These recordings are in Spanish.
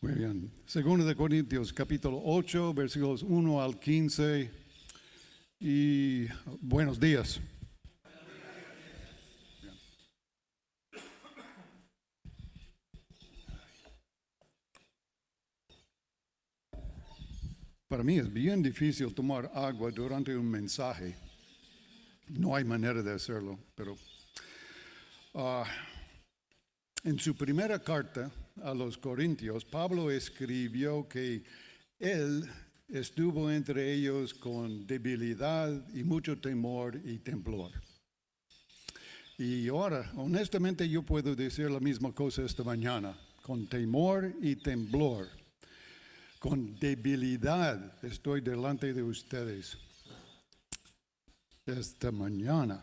Muy bien. Segundo de Corintios, capítulo 8, versículos 1 al 15. Y buenos días. Para mí es bien difícil tomar agua durante un mensaje. No hay manera de hacerlo, pero en su primera carta a los Corintios, Pablo escribió que él estuvo entre ellos con debilidad y mucho temor y temblor. Y ahora, honestamente, yo puedo decir la misma cosa esta mañana, con temor y temblor. Con debilidad estoy delante de ustedes esta mañana.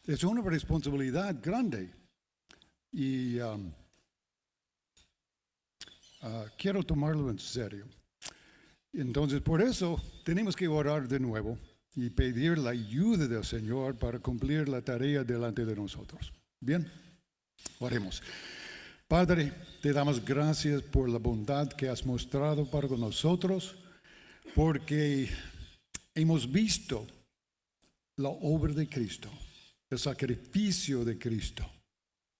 Es una responsabilidad grande y quiero tomarlo en serio. Entonces, por eso tenemos que orar de nuevo y pedir la ayuda del Señor para cumplir la tarea delante de nosotros. Bien, oremos. Padre, te damos gracias por la bondad que has mostrado para nosotros, porque hemos visto la obra de Cristo, el sacrificio de Cristo,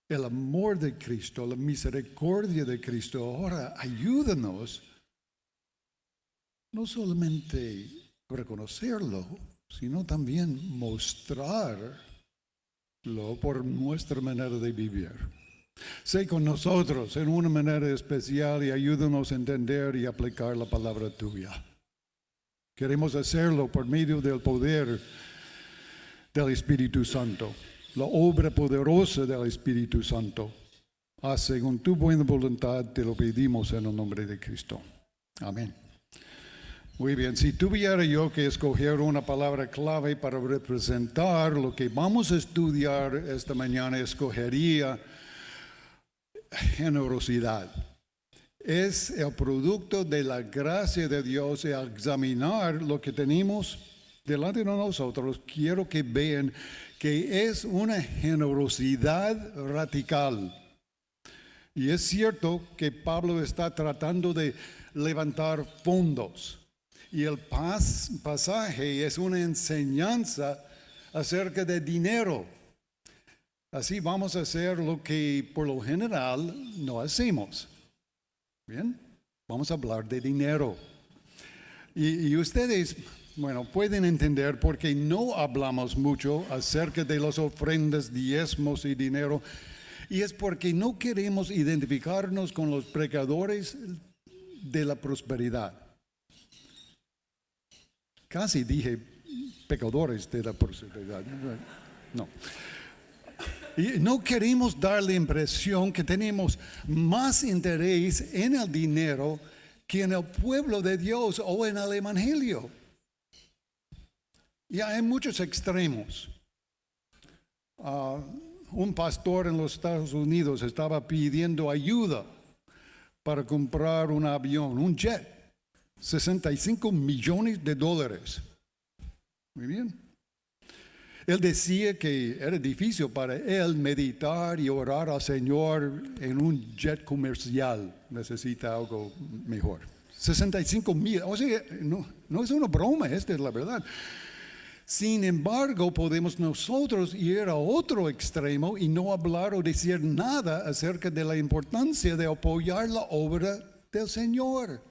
el amor de Cristo, la misericordia de Cristo. Ahora ayúdanos no solamente reconocerlo, sino también mostrarlo por nuestra manera de vivir. Sé con nosotros en una manera especial y ayúdanos a entender y aplicar la palabra tuya. Queremos hacerlo por medio del poder del Espíritu Santo, la obra poderosa del Espíritu Santo. Según tu buena voluntad te lo pedimos en el nombre de Cristo. Amén. Muy bien, si tuviera yo que escoger una palabra clave para representar lo que vamos a estudiar esta mañana, escogería generosidad. Es el producto de la gracia de Dios y al examinar lo que tenemos delante de nosotros, quiero que vean que es una generosidad radical. Y es cierto que Pablo está tratando de levantar fondos. Y el pasaje es una enseñanza acerca de dinero. Así vamos a hacer lo que por lo general no hacemos. Bien, vamos a hablar de dinero. Y ustedes, pueden entender por qué no hablamos mucho acerca de las ofrendas, diezmos y dinero. Y es porque no queremos identificarnos con los pecadores de la prosperidad. Casi dije pecadores de la prosperidad. No. Y no queremos dar la impresión que tenemos más interés en el dinero que en el pueblo de Dios o en el Evangelio. Y hay muchos extremos. Un pastor en los Estados Unidos estaba pidiendo ayuda para comprar un avión, un jet, $65 millones. Muy bien. Él decía que era difícil para él meditar y orar al Señor en un jet comercial. Necesita algo mejor. 65,000. O sea, no es una broma, esta es la verdad. Sin embargo, podemos nosotros ir a otro extremo y no hablar o decir nada acerca de la importancia de apoyar la obra del Señor.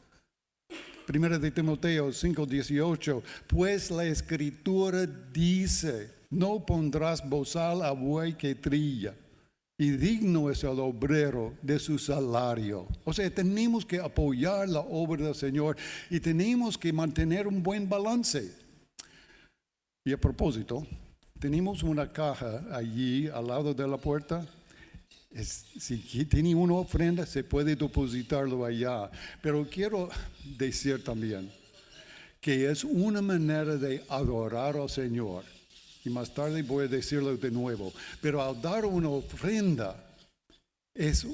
Primera de Timoteo 5:18, pues la Escritura dice, no pondrás bozal a buey que trilla, y digno es el obrero de su salario. O sea, tenemos que apoyar la obra del Señor y tenemos que mantener un buen balance. Y a propósito, tenemos una caja allí al lado de la puerta. Si tiene una ofrenda, se puede depositarlo allá. Pero quiero decir también que es una manera de adorar al Señor. Y más tarde voy a decirlo de nuevo. Pero al dar una ofrenda, es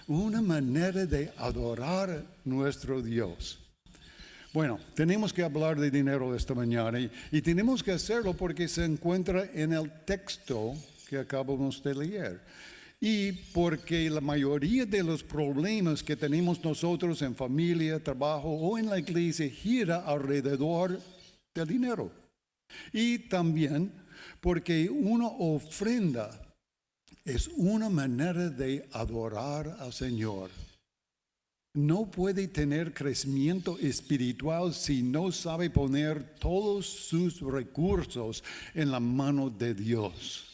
una manera de adorar a nuestro Dios. Bueno, tenemos que hablar de dinero esta mañana y tenemos que hacerlo porque se encuentra en el texto que acabamos de leer. Y porque la mayoría de los problemas que tenemos nosotros en familia, trabajo o en la iglesia gira alrededor del dinero. Y también porque una ofrenda es una manera de adorar al Señor. No puede tener crecimiento espiritual si no sabe poner todos sus recursos en la mano de Dios.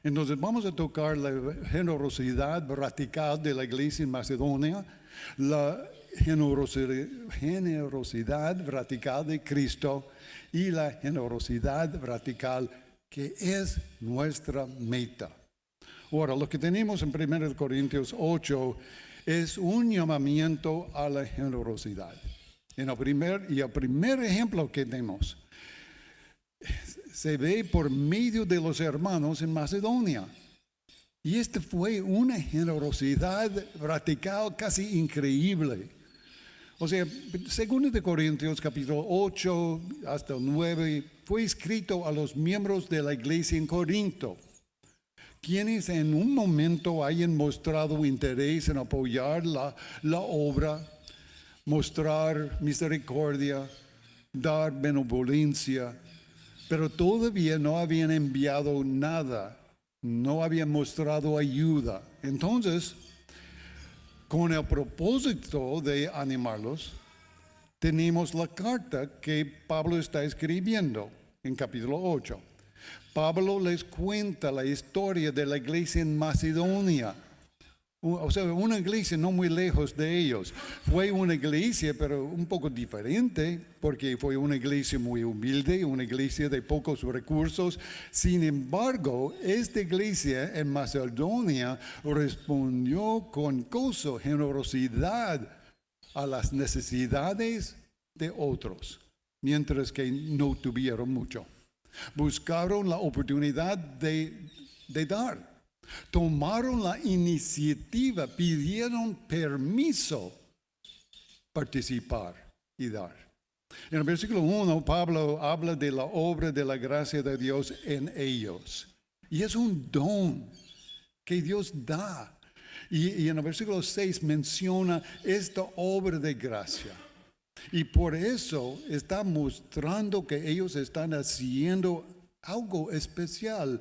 Entonces vamos a tocar la generosidad radical de la iglesia en Macedonia, la generosidad radical de Cristo y la generosidad radical que es nuestra meta. Ahora, lo que tenemos en 1 Corintios 8 es un llamamiento a la generosidad. El primer ejemplo que tenemos se ve por medio de los hermanos en Macedonia. Y esta fue una generosidad radical casi increíble. O sea, 2 Corintios capítulo 8 hasta el 9 fue escrito a los miembros de la iglesia en Corinto, quienes en un momento hayan mostrado interés en apoyar la obra, mostrar misericordia, dar benevolencia, pero todavía no habían enviado nada, no habían mostrado ayuda. Entonces, con el propósito de animarlos, tenemos la carta que Pablo está escribiendo en capítulo 8. Pablo les cuenta la historia de la iglesia en Macedonia. O sea, una iglesia no muy lejos de ellos. Fue una iglesia, pero un poco diferente, porque fue una iglesia muy humilde, una iglesia de pocos recursos. Sin embargo, esta iglesia en Macedonia respondió con gozo, generosidad a las necesidades de otros, mientras que no tuvieron mucho. Buscaron la oportunidad de dar. Tomaron la iniciativa, pidieron permiso participar y dar. En el versículo 1, Pablo habla de la obra de la gracia de Dios en ellos. Y es un don que Dios da. Y en el versículo 6 menciona esta obra de gracia. Y por eso está mostrando que ellos están haciendo algo especial,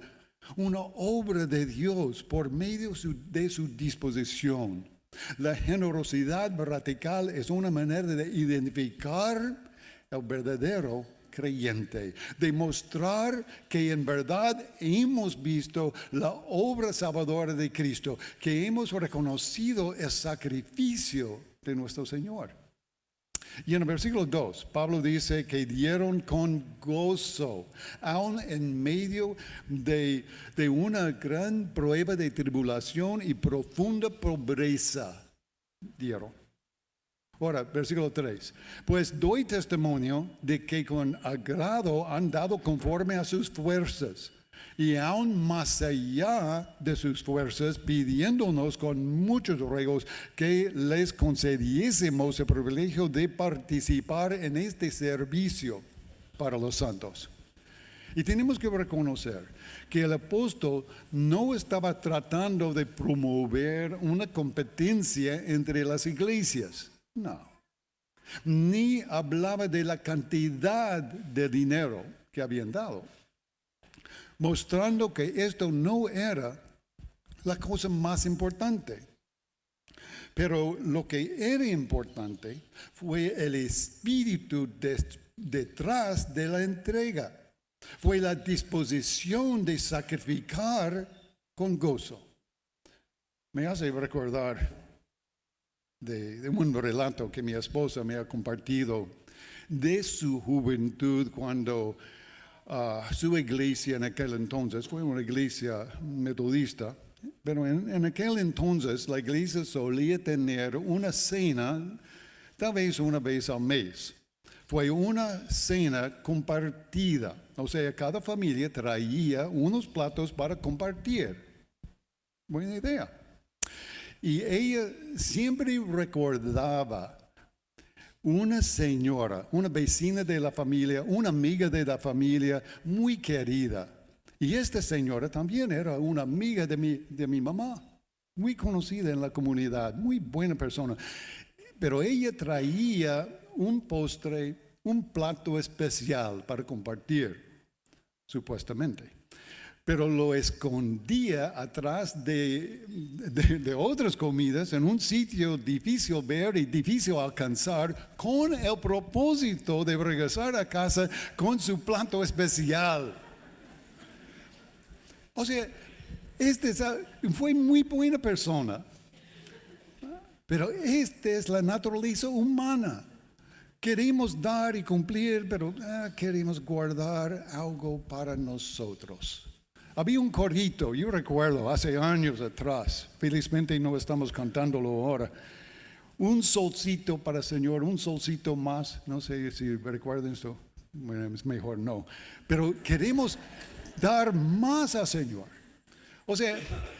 una obra de Dios por medio de su disposición. La generosidad radical es una manera de identificar el verdadero creyente, de mostrar que en verdad hemos visto la obra salvadora de Cristo, que hemos reconocido el sacrificio de nuestro Señor. Y en el versículo 2, Pablo dice que dieron con gozo, aun en medio de una gran prueba de tribulación y profunda pobreza. Dieron. Ahora, versículo 3. Pues doy testimonio de que con agrado han dado conforme a sus fuerzas, y aún más allá de sus fuerzas, pidiéndonos con muchos ruegos que les concediésemos el privilegio de participar en este servicio para los santos. Y tenemos que reconocer que el apóstol no estaba tratando de promover una competencia entre las iglesias, no. Ni hablaba de la cantidad de dinero que habían dado, mostrando que esto no era la cosa más importante. Pero lo que era importante fue el espíritu detrás de la entrega. Fue la disposición de sacrificar con gozo. Me hace recordar de un relato que mi esposa me ha compartido de su juventud cuando su iglesia en aquel entonces fue una iglesia metodista, pero en aquel entonces la iglesia solía tener una cena tal vez una vez al mes. Fue una cena compartida, o sea, cada familia traía unos platos para compartir. Buena idea. Y ella siempre recordaba una señora, una vecina de la familia, una amiga de la familia muy querida, Y esta señora también era una amiga de mi mamá, muy conocida en la comunidad, muy buena persona. Pero ella traía un postre, un plato especial para compartir, supuestamente. Pero lo escondía atrás de otras comidas en un sitio difícil ver y difícil alcanzar, con el propósito de regresar a casa con su plato especial. O sea, fue muy buena persona, pero esta es la naturaleza humana. Queremos dar y cumplir, pero queremos guardar algo para nosotros. Había un corito, yo recuerdo, hace años atrás, felizmente no estamos cantándolo ahora. Un solcito para el Señor, un solcito más, no sé si recuerdan esto, bueno, es mejor no. Pero queremos dar más al Señor. O sea,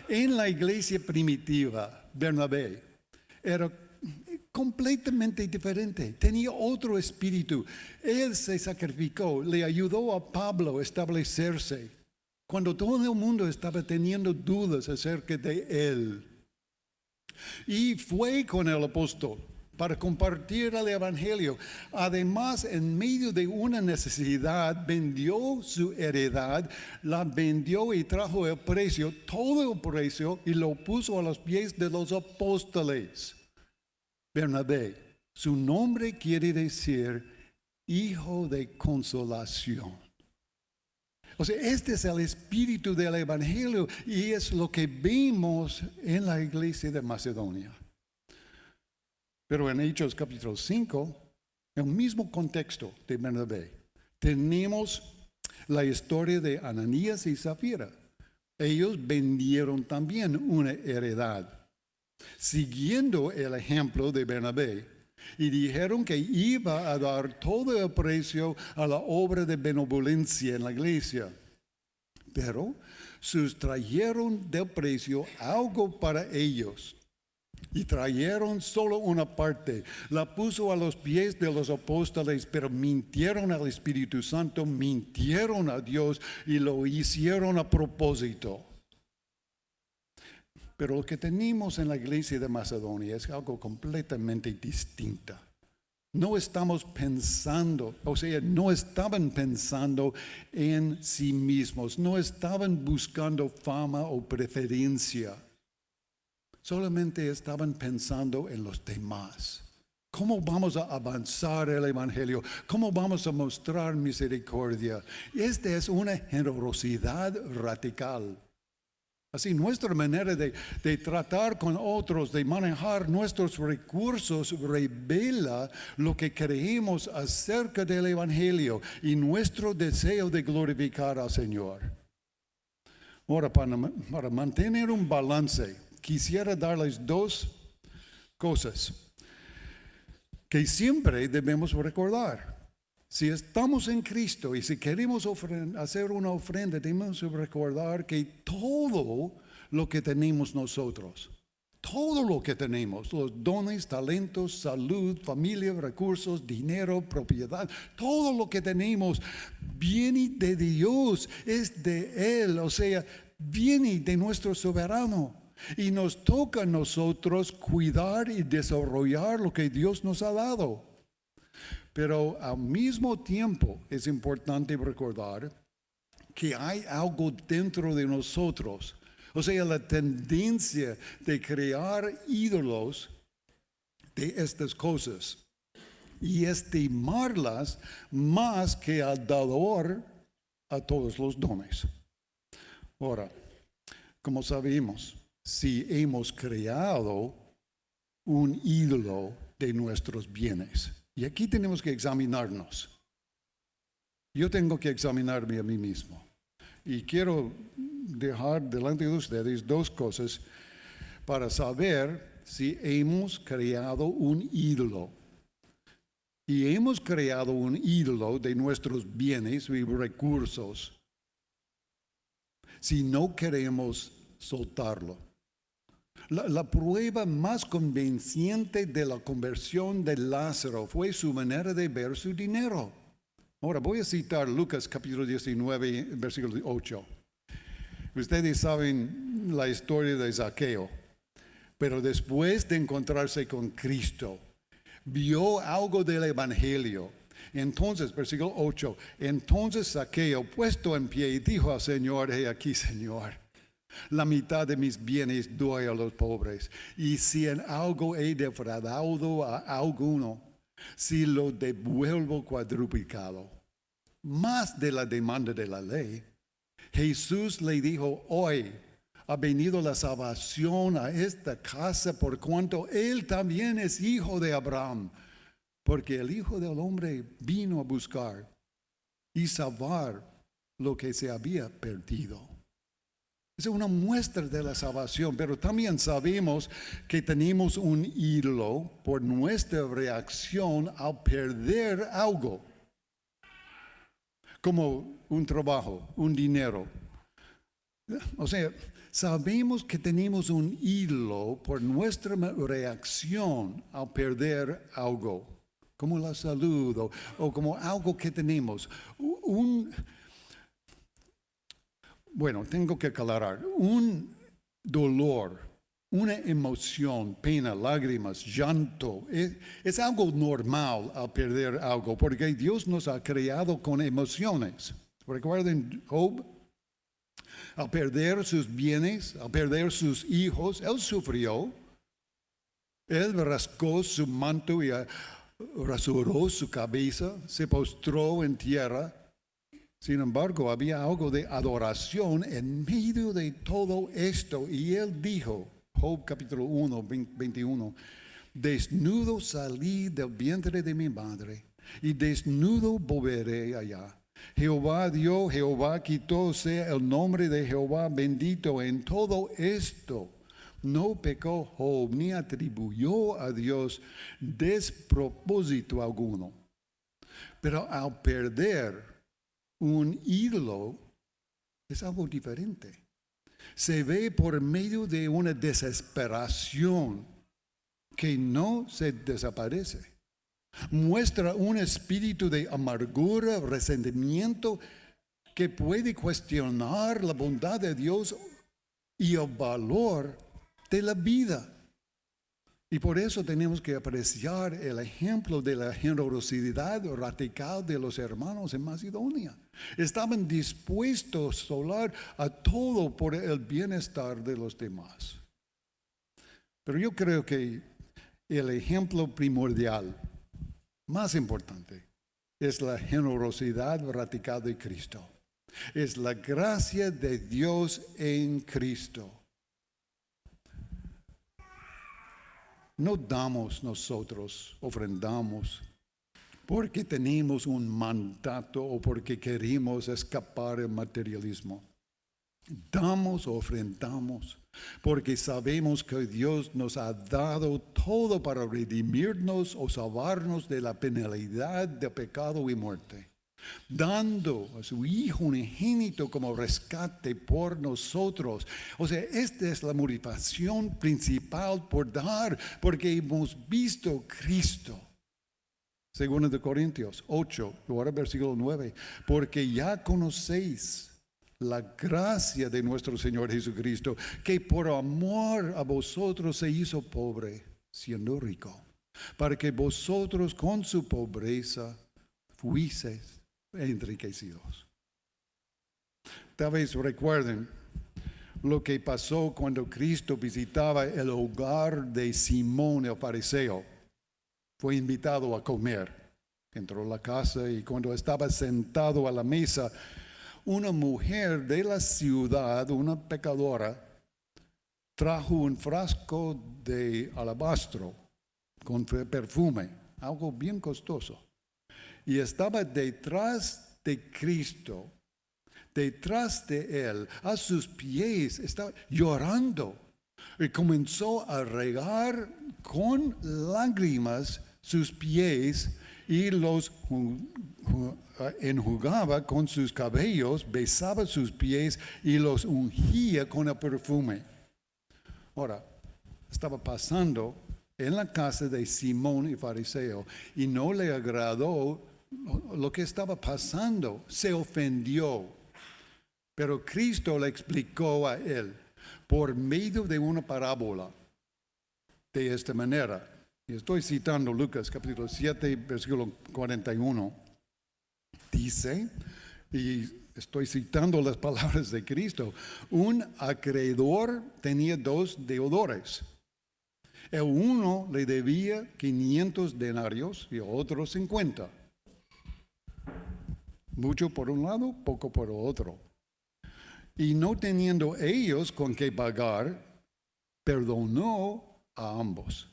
en la iglesia primitiva, Bernabé era completamente diferente, tenía otro espíritu. Él se sacrificó, le ayudó a Pablo a establecerse cuando todo el mundo estaba teniendo dudas acerca de él. Y fue con el apóstol para compartir el evangelio. Además, en medio de una necesidad, vendió su heredad, la vendió y trajo el precio, todo el precio, y lo puso a los pies de los apóstoles. Bernabé, su nombre quiere decir hijo de consolación. O sea, este es el espíritu del evangelio y es lo que vimos en la iglesia de Macedonia. Pero en Hechos capítulo 5, el mismo contexto de Bernabé, tenemos la historia de Ananías y Zafira. Ellos vendieron también una heredad, siguiendo el ejemplo de Bernabé, y dijeron que iba a dar todo el precio a la obra de benevolencia en la iglesia. Pero sustrayeron del precio algo para ellos y trajeron solo una parte. La puso a los pies de los apóstoles, pero mintieron al Espíritu Santo, mintieron a Dios y lo hicieron a propósito. Pero lo que tenemos en la iglesia de Macedonia es algo completamente distinto. No estamos pensando, o sea, no estaban pensando en sí mismos, no estaban buscando fama o preferencia. Solamente estaban pensando en los demás. ¿Cómo vamos a avanzar el evangelio? ¿Cómo vamos a mostrar misericordia? Esta es una generosidad radical. Así, nuestra manera de tratar con otros, de manejar nuestros recursos, revela lo que creemos acerca del evangelio y nuestro deseo de glorificar al Señor. Ahora, para mantener un balance, quisiera darles dos cosas que siempre debemos recordar. Si estamos en Cristo y si queremos hacer una ofrenda, debemos recordar que todo lo que tenemos nosotros, todo lo que tenemos, los dones, talentos, salud, familia, recursos, dinero, propiedad, todo lo que tenemos viene de Dios, es de Él, o sea, viene de nuestro soberano. Y nos toca a nosotros cuidar y desarrollar lo que Dios nos ha dado. Pero al mismo tiempo es importante recordar que hay algo dentro de nosotros. O sea, la tendencia de crear ídolos de estas cosas y estimarlas más que al dador a todos los dones. Ahora, como sabemos, si hemos creado un ídolo de nuestros bienes, y aquí tenemos que examinarnos. Yo tengo que examinarme a mí mismo. Y quiero dejar delante de ustedes dos cosas para saber si hemos creado un ídolo. Y hemos creado un ídolo de nuestros bienes y recursos si no queremos soltarlo. La prueba más convincente de la conversión de Lázaro fue su manera de ver su dinero. Ahora voy a citar Lucas capítulo 19, versículo 8. Ustedes saben la historia de Zaqueo, pero después de encontrarse con Cristo, vio algo del Evangelio. Entonces, versículo 8, entonces Zaqueo, puesto en pie, dijo al Señor, he aquí, Señor, la mitad de mis bienes doy a los pobres, y si en algo he defraudado a alguno, si lo devuelvo cuadruplicado, más de la demanda de la ley. Jesús le dijo, hoy ha venido la salvación a esta casa por cuanto él también es hijo de Abraham, porque el Hijo del Hombre vino a buscar y salvar lo que se había perdido. Es una muestra de la salvación, pero también sabemos que tenemos un hilo por nuestra reacción al perder algo, como un trabajo, un dinero. O sea, sabemos que tenemos un hilo por nuestra reacción al perder algo, como la salud o como algo que tenemos. Bueno, tengo que aclarar, un dolor, una emoción, pena, lágrimas, llanto, es algo normal al perder algo, porque Dios nos ha creado con emociones. Recuerden Job, al perder sus bienes, al perder sus hijos, él sufrió, él rascó su manto y rasuró su cabeza, se postró en tierra. Sin embargo, había algo de adoración en medio de todo esto. Y él dijo, Job capítulo 1, 21, desnudo salí del vientre de mi madre, y desnudo volveré allá. Jehová dio, Jehová quitó, sea el nombre de Jehová bendito en todo esto. No pecó Job, ni atribuyó a Dios despropósito alguno. Pero al perder un ídolo es algo diferente. Se ve por medio de una desesperación que no se desaparece. Muestra un espíritu de amargura, resentimiento que puede cuestionar la bondad de Dios y el valor de la vida. Y por eso tenemos que apreciar el ejemplo de la generosidad radical de los hermanos en Macedonia. Estaban dispuestos a hablar a todo por el bienestar de los demás. Pero yo creo que el ejemplo primordial, más importante, es la generosidad radical de Cristo. Es la gracia de Dios en Cristo. No damos nosotros, ofrendamos, porque tenemos un mandato o porque queremos escapar del materialismo. Damos, ofrendamos, porque sabemos que Dios nos ha dado todo para redimirnos o salvarnos de la penalidad de pecado y muerte, dando a su Hijo unigénito como rescate por nosotros. O sea, esta es la motivación principal por dar, porque hemos visto Cristo. Segundo de Corintios 8, ahora versículo 9, porque ya conocéis la gracia de nuestro Señor Jesucristo, que por amor a vosotros se hizo pobre, siendo rico, para que vosotros con su pobreza fuiseis enriquecidos. Tal vez recuerden lo que pasó cuando Cristo visitaba el hogar de Simón el fariseo. Fue invitado a comer. Entró a la casa y cuando estaba sentado a la mesa, una mujer de la ciudad, una pecadora, trajo un frasco de alabastro con perfume, algo bien costoso. Y estaba detrás de Cristo, detrás de él, a sus pies, estaba llorando. Y comenzó a regar con lágrimas sus pies y los enjugaba con sus cabellos, besaba sus pies y los ungía con el perfume. Ahora, estaba pasando en la casa de Simón y fariseo y no le agradó lo que estaba pasando, se ofendió. Pero Cristo le explicó a él por medio de una parábola de esta manera. Y estoy citando Lucas capítulo 7, versículo 41. Dice, y estoy citando las palabras de Cristo, un acreedor tenía 2 deudores. El uno le debía 500 denarios y otro 50. Mucho por un lado, poco por otro. Y no teniendo ellos con qué pagar, perdonó a ambos.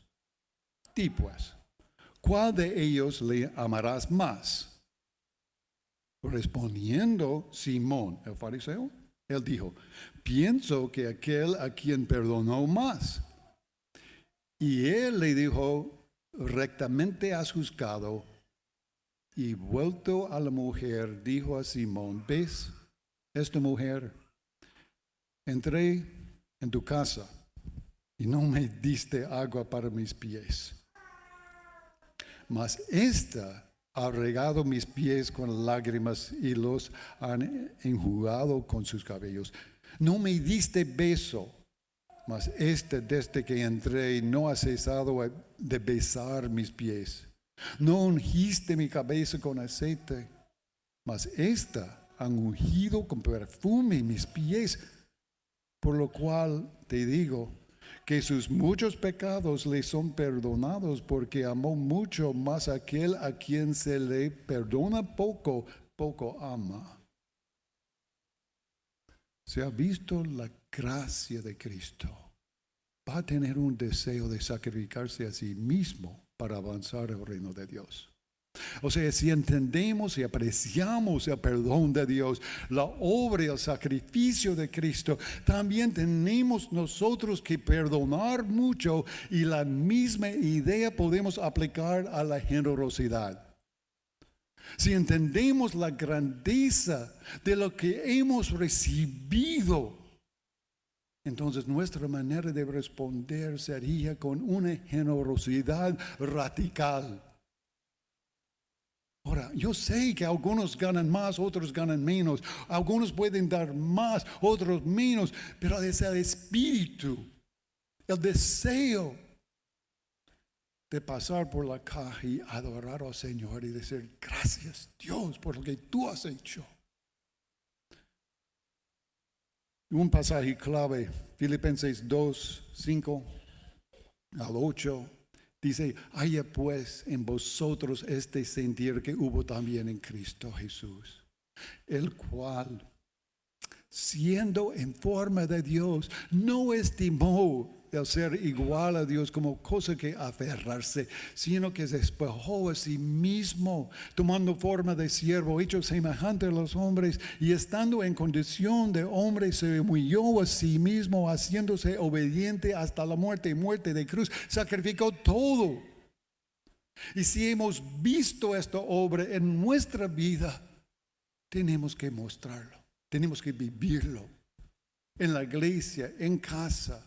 Di pues, ¿cuál de ellos le amarás más? Respondiendo Simón, el fariseo, él dijo, pienso que aquel a quien perdonó más. Y él le dijo, rectamente has juzgado. Y vuelto a la mujer, dijo a Simón, ¿ves esta mujer? Entré en tu casa y no me diste agua para mis pies. Mas esta ha regado mis pies con lágrimas y los han enjugado con sus cabellos. No me diste beso, mas este desde que entré no ha cesado de besar mis pies. No ungiste mi cabeza con aceite, mas esta han ungido con perfume mis pies. Por lo cual te digo que sus muchos pecados le son perdonados, porque amó mucho, más aquel a quien se le perdona poco, poco ama. Se ha visto la gracia de Cristo. Va a tener un deseo de sacrificarse a sí mismo para avanzar el reino de Dios. O sea, si entendemos y apreciamos el perdón de Dios, la obra y el sacrificio de Cristo, también tenemos nosotros que perdonar mucho, y la misma idea podemos aplicar a la generosidad. Si entendemos la grandeza de lo que hemos recibido, entonces nuestra manera de responder sería con una generosidad radical. Ahora, yo sé que algunos ganan más, otros ganan menos. Algunos pueden dar más, otros menos. Pero es el espíritu, el deseo de pasar por la caja y adorar al Señor y decir, gracias Dios por lo que tú has hecho. Un pasaje clave, Filipenses 2, 5 al 8. Dice, haya pues en vosotros este sentir que hubo también en Cristo Jesús, el cual, siendo en forma de Dios, no estimó el ser igual a Dios como cosa que aferrarse, sino que se despojó a sí mismo, tomando forma de siervo, hecho semejante a los hombres, y estando en condición de hombre, se humilló a sí mismo, haciéndose obediente hasta la muerte, muerte de cruz. Sacrificó todo. Y si hemos visto esta obra en nuestra vida, tenemos que mostrarlo, tenemos que vivirlo en la iglesia, en casa.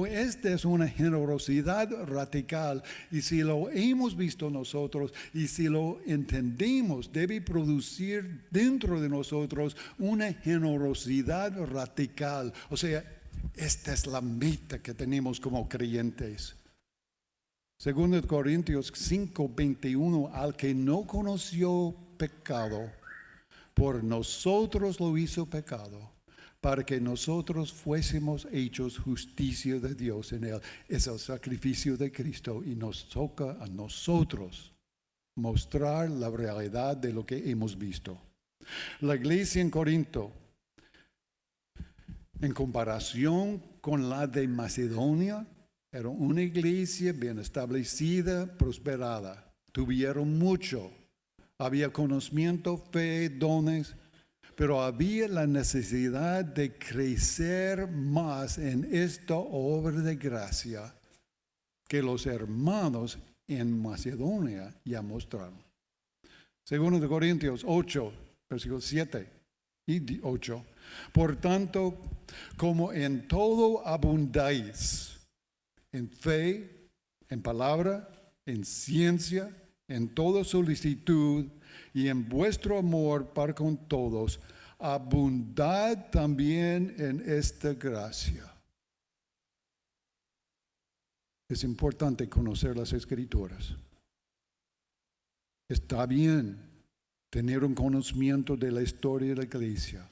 Esta es una generosidad radical, y si lo hemos visto nosotros y si lo entendemos, debe producir dentro de nosotros una generosidad radical. O sea, esta es la meta que tenemos como creyentes. 2 Corintios 5:21, al que no conoció pecado, por nosotros lo hizo pecado, para que nosotros fuésemos hechos justicia de Dios en él. Es el sacrificio de Cristo, y nos toca a nosotros mostrar la realidad de lo que hemos visto. La iglesia en Corinto, en comparación con la de Macedonia, era una iglesia bien establecida, prosperada. Tuvieron mucho. Había conocimiento, fe, dones. Pero había la necesidad de crecer más en esta obra de gracia que los hermanos en Macedonia ya mostraron. 2 Corintios 8, versículos 7 y 8. Por tanto, como en todo abundáis, en fe, en palabra, en ciencia, en toda solicitud y en vuestro amor para con todos, abundad también en esta gracia. Es importante conocer las Escrituras. Está bien tener un conocimiento de la historia de la iglesia,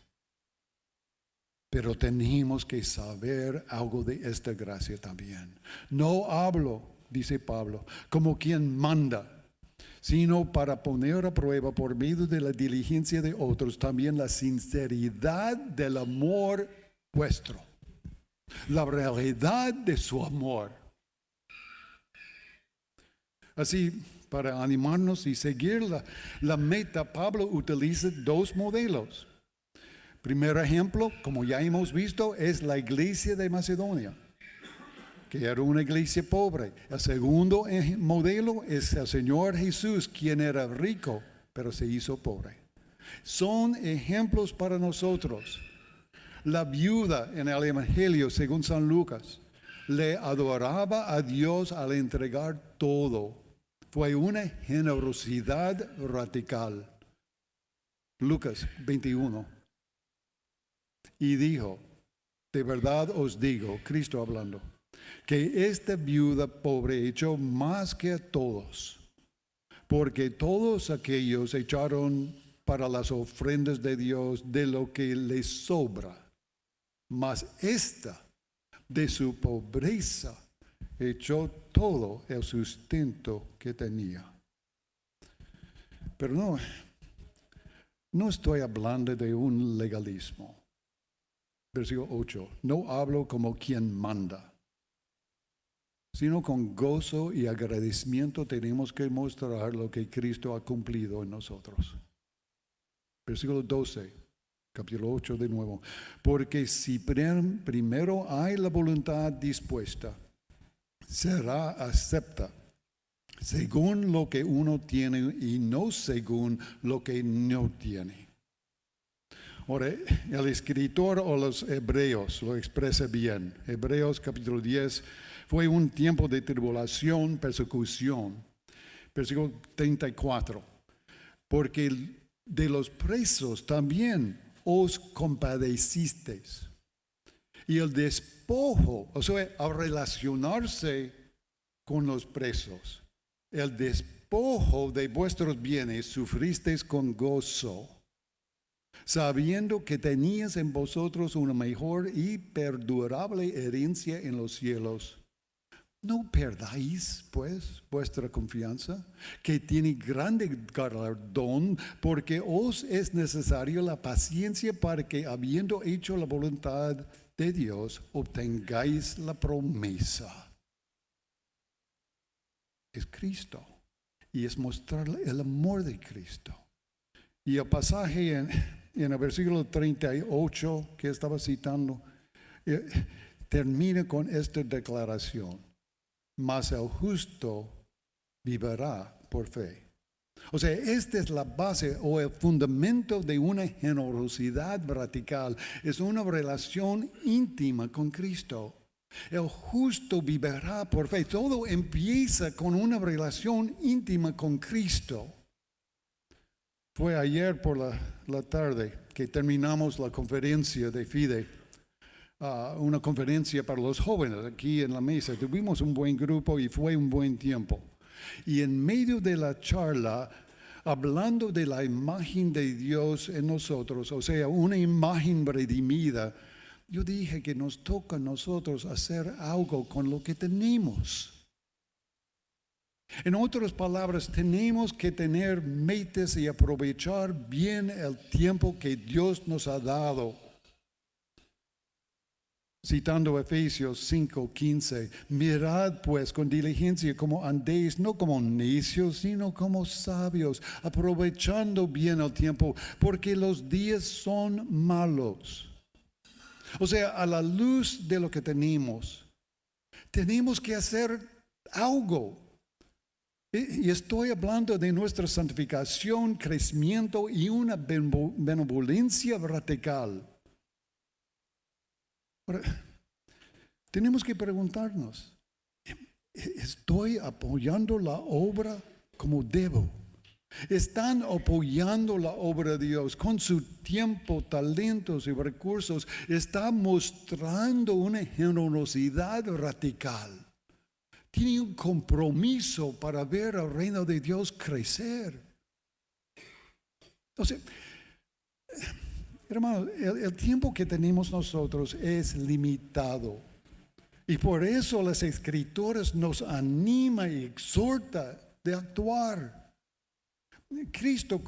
pero tenemos que saber algo de esta gracia también. No hablo, dice Pablo, como quien manda, sino para poner a prueba por medio de la diligencia de otros también la sinceridad del amor vuestro, la realidad de su amor. Así, para animarnos y seguir la meta, Pablo utiliza dos modelos. Primer ejemplo, como ya hemos visto, es la iglesia de Macedonia, que era una iglesia pobre. El segundo modelo es el Señor Jesús, quien era rico, pero se hizo pobre. Son ejemplos para nosotros. La viuda en el Evangelio, según San Lucas, le adoraba a Dios al entregar todo. Fue una generosidad radical. Lucas 21. Y dijo, de verdad os digo, Cristo hablando, que esta viuda pobre echó más que todos, porque todos aquellos echaron para las ofrendas de Dios de lo que les sobra, mas esta de su pobreza echó todo el sustento que tenía. Pero no estoy hablando de un legalismo. Versículo 8, no hablo como quien manda, sino con gozo y agradecimiento tenemos que mostrar lo que Cristo ha cumplido en nosotros. Versículo 12, capítulo 8 de nuevo. Porque si primero hay la voluntad dispuesta, será acepta según lo que uno tiene y no según lo que no tiene. Ahora, el escritor o los hebreos lo expresa bien. Hebreos capítulo 10, fue un tiempo de tribulación, persecución. Versículo 34. Porque de los presos también os compadecisteis. Y el despojo, o sea, al relacionarse con los presos, el despojo de vuestros bienes sufristeis con gozo, sabiendo que tenías en vosotros una mejor y perdurable herencia en los cielos. No perdáis, pues, vuestra confianza, que tiene grande galardón, porque os es necesario la paciencia para que, habiendo hecho la voluntad de Dios, obtengáis la promesa. Es Cristo, y es mostrarle el amor de Cristo. Y el pasaje en el versículo 38 que estaba citando, termina con esta declaración. Mas el justo vivirá por fe. O sea, esta es la base o el fundamento de una generosidad radical. Es una relación íntima con Cristo. El justo vivirá por fe. Todo empieza con una relación íntima con Cristo. Fue ayer por la tarde que terminamos la conferencia de FIDE. Una conferencia para los jóvenes aquí en la mesa. Tuvimos un buen grupo y fue un buen tiempo. Y en medio de la charla, hablando de la imagen de Dios en nosotros, o sea, una imagen redimida, yo dije que nos toca a nosotros hacer algo con lo que tenemos. En otras palabras, tenemos que tener metas y aprovechar bien el tiempo que Dios nos ha dado. Citando Efesios 5:15, mirad pues con diligencia como andéis, no como necios, sino como sabios, aprovechando bien el tiempo, porque los días son malos. O sea, a la luz de lo que tenemos que hacer algo. Y estoy hablando de nuestra santificación, crecimiento y una benevolencia radical. Ahora, tenemos que preguntarnos, ¿estoy apoyando la obra como debo? Están apoyando la obra de Dios con su tiempo, talentos y recursos. Están mostrando una generosidad radical. Tienen un compromiso para ver el reino de Dios crecer. Entonces, hermano, el tiempo que tenemos nosotros es limitado. Y por eso las Escrituras nos anima y exhorta de actuar. Cristo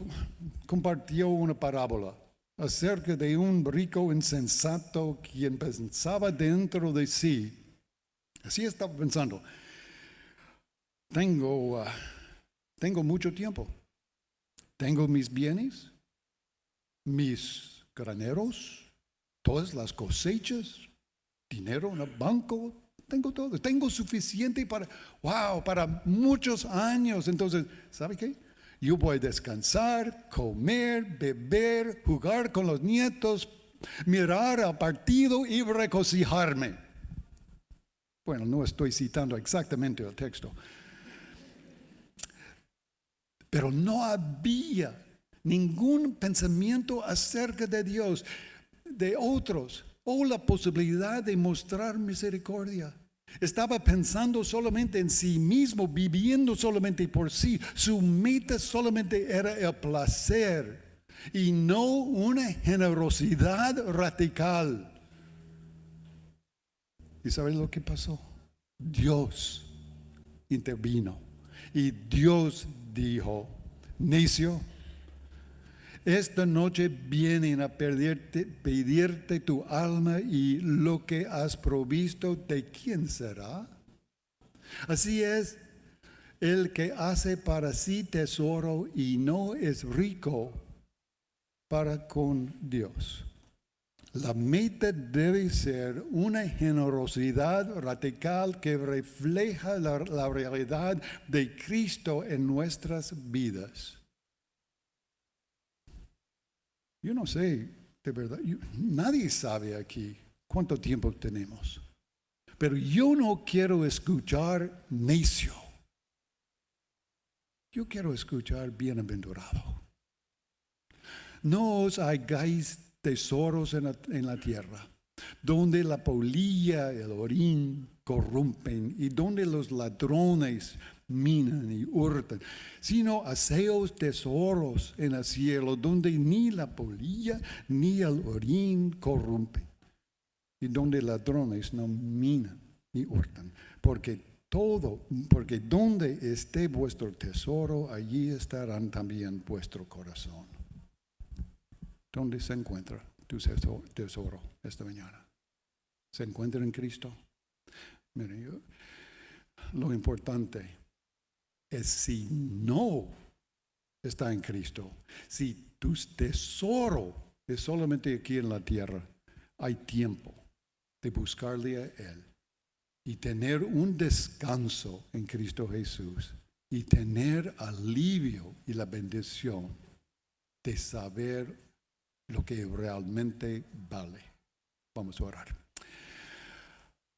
compartió una parábola acerca de un rico insensato quien pensaba dentro de sí. Así estaba pensando. Tengo mucho tiempo. Tengo mis bienes, mis graneros, todas las cosechas, dinero en el banco, tengo todo. Tengo suficiente para muchos años. Entonces, ¿sabe qué? Yo voy a descansar, comer, beber, jugar con los nietos, mirar al partido y regocijarme. Bueno, no estoy citando exactamente el texto. Pero no había ningún pensamiento acerca de Dios, de otros, o la posibilidad de mostrar misericordia. Estaba pensando solamente en sí mismo, viviendo solamente por sí. Su meta solamente era el placer y no una generosidad radical. ¿Y sabes lo que pasó? Dios intervino y Dios dijo: necio, esta noche vienen a pedirte tu alma, y lo que has provisto, ¿de quién será? Así es el que hace para sí tesoro y no es rico para con Dios. La meta debe ser una generosidad radical que refleja la realidad de Cristo en nuestras vidas. Yo no sé, de verdad, nadie sabe aquí cuánto tiempo tenemos. Pero yo no quiero escuchar necio. Yo quiero escuchar bienaventurado. No os hagáis tesoros en la tierra, donde la polilla y el orín corrompen, y donde los ladrones minan y hurtan, sino haceos tesoros en el cielo, donde ni la polilla ni el orín corrompen, y donde ladrones no minan ni hurtan, porque donde esté vuestro tesoro, allí estarán también vuestro corazón. ¿Dónde se encuentra tu tesoro esta mañana? ¿Se encuentra en Cristo? Miren, lo importante es si no está en Cristo, si tu tesoro es solamente aquí en la tierra, hay tiempo de buscarle a Él y tener un descanso en Cristo Jesús y tener alivio y la bendición de saber lo que realmente vale. Vamos a orar.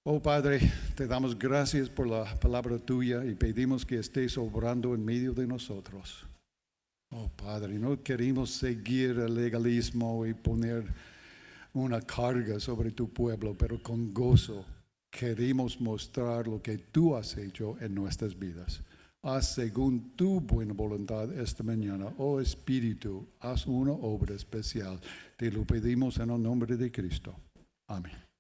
Oh Padre, te damos gracias por la palabra tuya y pedimos que estés obrando en medio de nosotros. Oh Padre, no queremos seguir el legalismo y poner una carga sobre tu pueblo, pero con gozo queremos mostrar lo que tú has hecho en nuestras vidas. Haz según tu buena voluntad esta mañana. Oh Espíritu, haz una obra especial. Te lo pedimos en el nombre de Cristo. Amén.